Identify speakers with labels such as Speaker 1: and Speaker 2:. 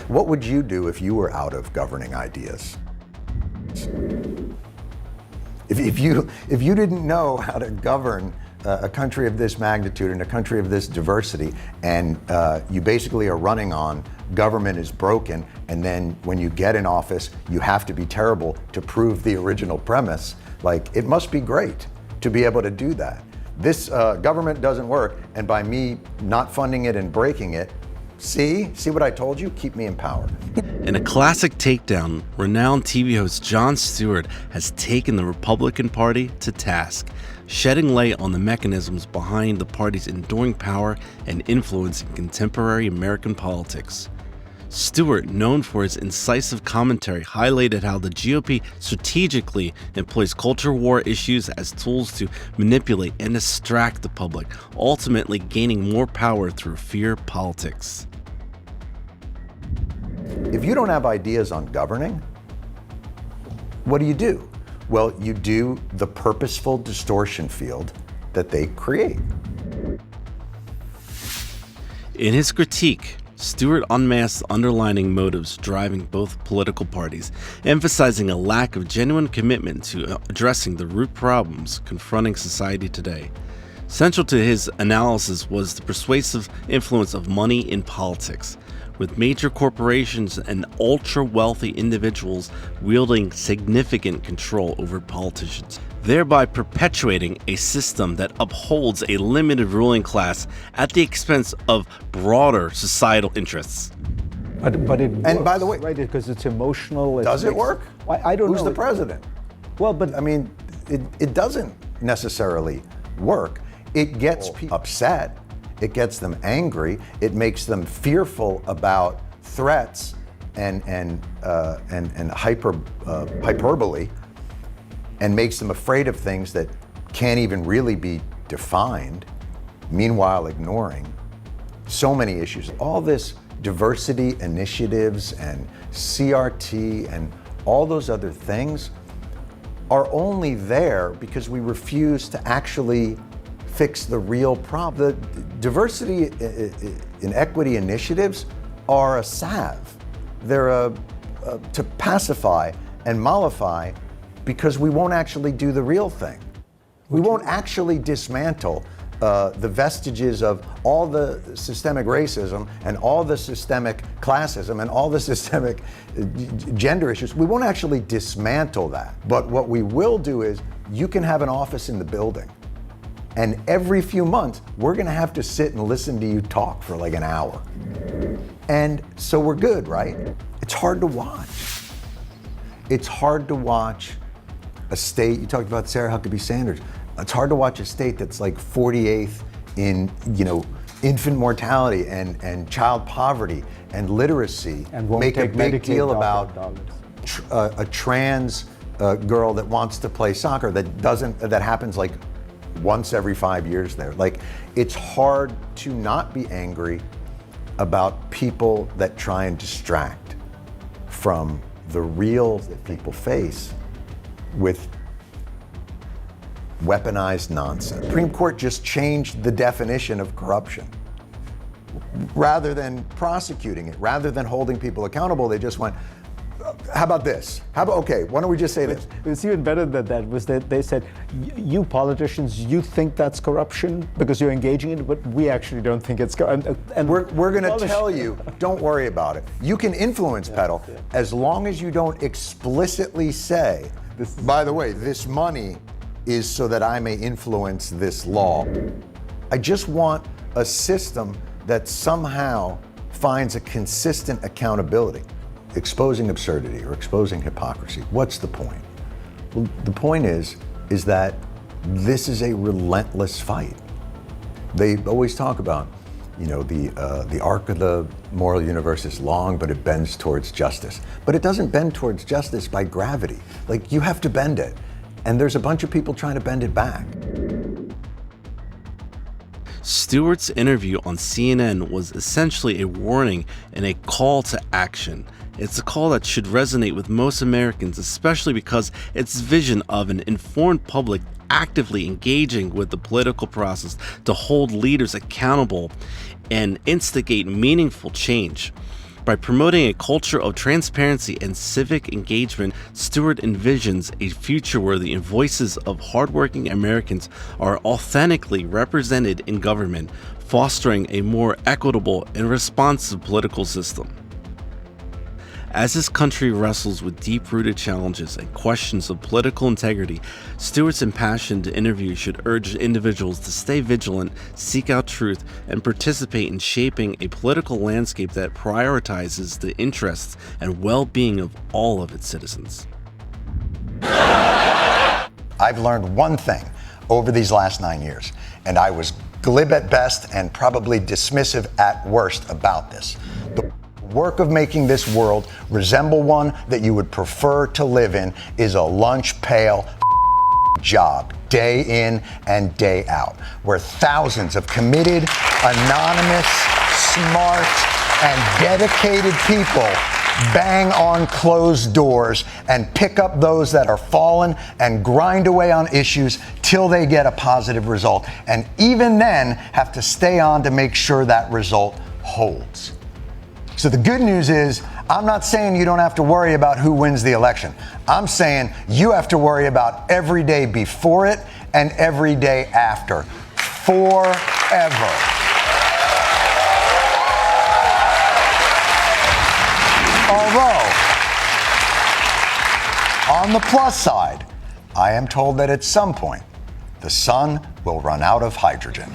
Speaker 1: What would you do if you were out of governing ideas? If you didn't know how to govern a country of this magnitude and a country of this diversity, and you basically are running on government is broken, and then when you get in office, you have to be terrible to prove the original premise, like, it must be great to be able to do that. This government doesn't work, and by me not funding it and breaking it, see what I told you? Keep me in power.
Speaker 2: In a classic takedown, renowned TV host Jon Stewart has taken the Republican Party to task, shedding light on the mechanisms behind the party's enduring power and influence in contemporary American politics. Stewart, known for his incisive commentary, highlighted how the GOP strategically employs culture war issues as tools to manipulate and distract the public, ultimately gaining more power through fear politics.
Speaker 1: If you don't have ideas on governing, what do? Well, you do the purposeful distortion field that they create.
Speaker 2: In his critique, Stewart unmasked underlying motives driving both political parties, emphasizing a lack of genuine commitment to addressing the root problems confronting society today. Central to his analysis was the persuasive influence of money in politics, with major corporations and ultra-wealthy individuals wielding significant control over politicians, thereby perpetuating a system that upholds a limited ruling class at the expense of broader societal interests.
Speaker 3: But it works,
Speaker 1: and by the way,
Speaker 3: right? Because it's emotional.
Speaker 1: Does it work?
Speaker 3: I don't know.
Speaker 1: Who's the president?
Speaker 3: Well, but
Speaker 1: I mean, it doesn't necessarily work. It gets people upset. It gets them angry. It makes them fearful about threats and hyperbole, and makes them afraid of things that can't even really be defined. Meanwhile, ignoring so many issues. All this diversity initiatives and CRT and all those other things are only there because we refuse to actually fix the real problem. The diversity and equity initiatives are a salve. They're to pacify and mollify, because we won't actually do the real thing. We won't actually dismantle the vestiges of all the systemic racism and all the systemic classism and all the systemic gender issues. We won't actually dismantle that. But what we will do is, you can have an office in the building, and every few months, we're gonna have to sit and listen to you talk for like an hour. And so we're good, right? It's hard to watch. It's hard to watch a state, you talked about Sarah Huckabee Sanders. It's hard to watch a state that's like 48th in, infant mortality and child poverty and literacy,
Speaker 3: and won't
Speaker 1: make a
Speaker 3: take
Speaker 1: big
Speaker 3: Medicaid
Speaker 1: deal about
Speaker 3: dollars.
Speaker 1: A trans girl that wants to play soccer that happens like once every 5 years there. Like, it's hard to not be angry about people that try and distract from the real that people face with weaponized nonsense. The Supreme Court just changed the definition of corruption. Rather than prosecuting it, rather than holding people accountable, they just went, how about this? Okay, why don't we just say this?
Speaker 3: It's even better than that was that they said, you politicians, you think that's corruption because you're engaging in it, but we actually don't think it's corruption.
Speaker 1: And we're going to tell you, don't worry about it. You can influence peddle as long as you don't explicitly say, by the way, this money is so that I may influence this law. I just want a system that somehow finds a consistent accountability. Exposing absurdity or exposing hypocrisy, what's the point? Well, the point is that this is a relentless fight. They always talk about, the arc of the moral universe is long, but it bends towards justice. But it doesn't bend towards justice by gravity. Like, you have to bend it. And there's a bunch of people trying to bend it back.
Speaker 2: Stewart's interview on CNN was essentially a warning and a call to action. It's a call that should resonate with most Americans, especially because its vision of an informed public actively engaging with the political process to hold leaders accountable and instigate meaningful change. By promoting a culture of transparency and civic engagement, Stewart envisions a future where the voices of hardworking Americans are authentically represented in government, fostering a more equitable and responsive political system. As his country wrestles with deep-rooted challenges and questions of political integrity, Stewart's impassioned interview should urge individuals to stay vigilant, seek out truth, and participate in shaping a political landscape that prioritizes the interests and well-being of all of its citizens.
Speaker 1: I've learned one thing over these last 9 years, and I was glib at best and probably dismissive at worst about this. The work of making this world resemble one that you would prefer to live in is a lunch pail job, day in and day out, where thousands of committed, anonymous, smart, and dedicated people bang on closed doors and pick up those that are fallen and grind away on issues till they get a positive result, and even then have to stay on to make sure that result holds. So the good news is, I'm not saying you don't have to worry about who wins the election. I'm saying you have to worry about every day before it and every day after, forever. Although, on the plus side, I am told that at some point, the sun will run out of hydrogen.